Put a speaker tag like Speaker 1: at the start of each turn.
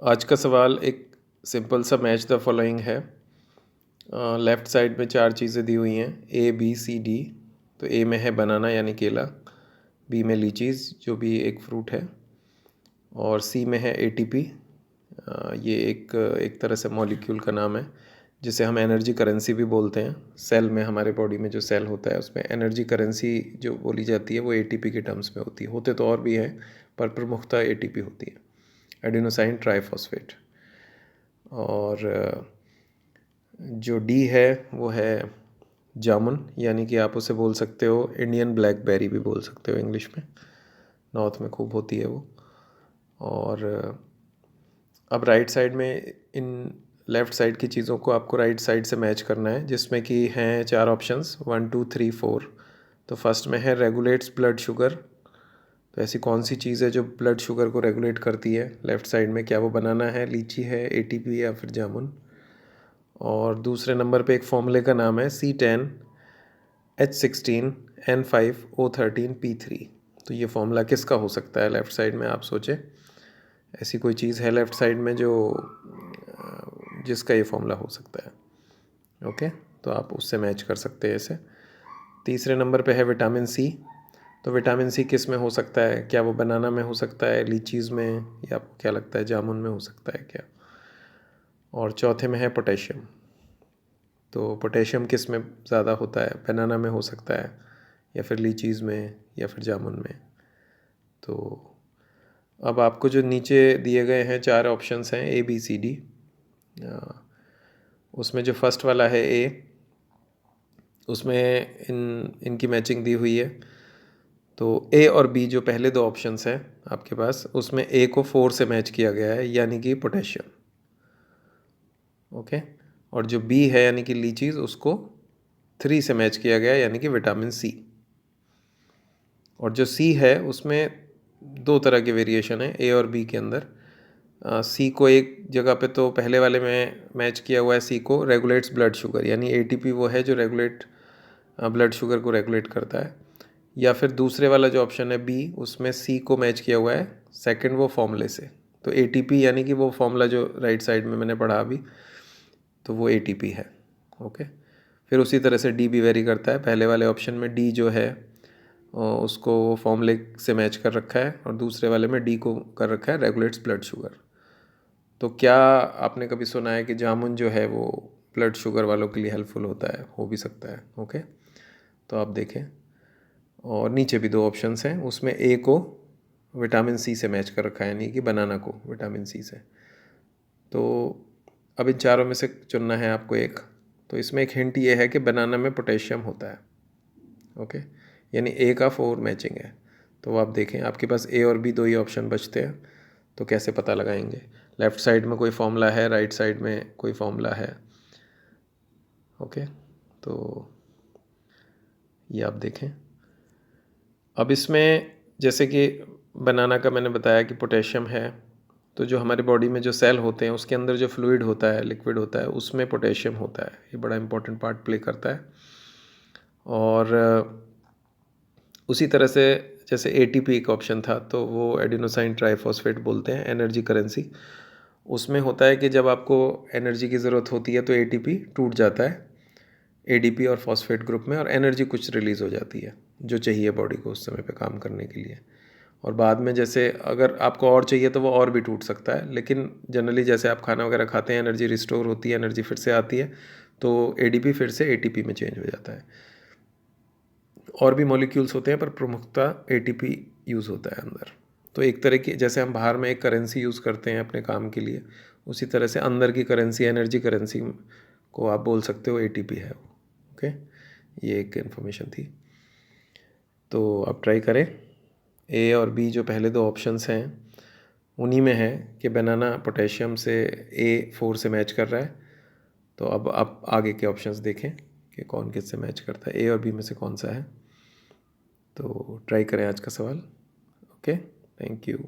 Speaker 1: आज का सवाल एक सिंपल सा मैच द फॉलोइंग है। लेफ़्ट साइड में 4 चीज़ें दी हुई हैं A B C D। तो A में है बनाना यानी केला, B में लीचीज़ जो भी एक फ्रूट है, और C में है ATP। ये एक तरह से मॉलिक्यूल का नाम है जिसे हम एनर्जी करेंसी भी बोलते हैं। सेल में, हमारे बॉडी में जो सेल होता है उसमें एनर्जी करेंसी जो बोली जाती है वो ATP के टर्म्स में होती है। होते तो और भी हैं पर प्रमुखता ATP होती है, एडिनोसाइन ट्राइफॉस्फेट। और जो डी है वो है जामुन, यानी कि आप उसे बोल सकते हो इंडियन ब्लैकबेरी भी बोल सकते हो इंग्लिश में, नॉर्थ में खूब होती है वो। और अब राइट साइड में इन लेफ़्ट साइड की चीज़ों को आपको राइट साइड से मैच करना है, जिसमें कि हैं 4 ऑप्शंस 1 2 3 4। तो फर्स्ट में है रेगुलेट्स ब्लड शुगर। तो ऐसी कौन सी चीज़ है जो ब्लड शुगर को रेगुलेट करती है लेफ़्ट साइड में? क्या वो बनाना है, लीची है, ATP या फिर जामुन? और दूसरे नंबर पे एक फॉर्मूले का नाम है C10H16N5O13P3। तो ये फॉर्मूला किसका हो सकता है लेफ़्ट साइड में, आप सोचें। ऐसी कोई चीज़ है लेफ़्ट साइड में जो जिसका ये फॉर्मूला हो सकता है। ओके, तो आप उससे मैच कर सकते हैं इसे। तीसरे नंबर पे है विटामिन सी। तो विटामिन सी किस में हो सकता है? क्या वो बनाना में हो सकता है, लीचीज़ में, या आपको क्या लगता है जामुन में हो सकता है क्या? और चौथे में है पोटेशियम। तो पोटेशियम किस में ज़्यादा होता है? बनाना में हो सकता है, या फिर लीचीज़ में, या फिर जामुन में। तो अब आपको जो नीचे दिए गए हैं 4 ऑप्शंस हैं ABCD, उसमें जो फर्स्ट वाला है A, उसमें इनकी मैचिंग दी हुई है। तो A और B जो पहले 2 ऑप्शंस हैं आपके पास, उसमें A को 4 से मैच किया गया है यानी कि पोटेशियम। ओके, और जो B है यानी कि लीचीज़, उसको 3 से मैच किया गया है यानी कि विटामिन सी। और जो C है उसमें 2 तरह के वेरिएशन है A और B के अंदर। C को एक जगह पे तो पहले वाले में मैच किया हुआ है C को रेगुलेट्स ब्लड शुगर, यानी ATP वो है जो रेगुलेट ब्लड शुगर को रेगुलेट करता है। या फिर दूसरे वाला जो ऑप्शन है B, उसमें C को मैच किया हुआ है सेकंड वो फॉर्मूले से। तो ATP यानी कि वो फॉर्मूला जो राइट साइड में मैंने पढ़ा अभी, तो वो ATP है। ओके, फिर उसी तरह से D भी वेरी करता है। पहले वाले ऑप्शन में D जो है उसको फॉर्मूले से मैच कर रखा है, और दूसरे वाले में D को कर रखा है रेगुलेट्स ब्लड शुगर। तो क्या आपने कभी सुना है कि जामुन जो है वो ब्लड शुगर वालों के लिए हेल्पफुल होता है? हो भी सकता है। ओके, तो आप देखें। और नीचे भी 2 ऑप्शंस हैं, उसमें A को विटामिन सी से मैच कर रखा है, यानी कि बनाना को विटामिन सी से। तो अब इन चारों में से चुनना है आपको एक। तो इसमें एक हिंट ये है कि बनाना में पोटेशियम होता है। ओके, यानी A का 4 मैचिंग है। तो आप देखें, आपके पास A और B 2 ही ऑप्शन बचते हैं, तो कैसे पता लगाएंगे? लेफ़्ट साइड में कोई फॉर्मूला है, राइट साइड में कोई फॉर्मूला है। ओके, तो ये आप देखें। अब इसमें जैसे कि बनाना का मैंने बताया कि पोटेशियम है, तो जो हमारी बॉडी में जो सेल होते हैं उसके अंदर जो फ्लूइड होता है, लिक्विड होता है, उसमें पोटेशियम होता है। ये बड़ा इंपॉर्टेंट पार्ट प्ले करता है। और उसी तरह से जैसे ATP एक ऑप्शन था, तो वो एडिनोसाइन ट्राइफॉस्फेट बोलते हैं, एनर्जी करेंसी। उसमें होता है कि जब आपको एनर्जी की ज़रूरत होती है तो ATP टूट जाता है ADP और फॉस्फेट ग्रुप में, और एनर्जी कुछ रिलीज़ हो जाती है जो चाहिए बॉडी को उस समय पे काम करने के लिए। और बाद में जैसे अगर आपको और चाहिए तो वो और भी टूट सकता है, लेकिन जनरली जैसे आप खाना वगैरह खाते हैं, एनर्जी रिस्टोर होती है, एनर्जी फिर से आती है, तो ADP फिर से ATP में चेंज हो जाता है। और भी मॉलिक्यूल्स होते हैं पर प्रमुखता ATP यूज़ होता है अंदर। तो एक तरह की, जैसे हम बाहर में एक करेंसी यूज़ करते हैं अपने काम के लिए, उसी तरह से अंदर की करेंसी, एनर्जी करेंसी को आप बोल सकते हो ATP है वो। ओके, ये एक इन्फॉर्मेशन थी। तो आप ट्राई करें। A और B जो पहले 2 ऑप्शंस हैं उन्हीं में है कि बनाना पोटेशियम से A 4 से मैच कर रहा है। तो अब आप आगे के ऑप्शंस देखें कि कौन किस से मैच करता है, A और B में से कौन सा है। तो ट्राई करें आज का सवाल। Okay, thank you.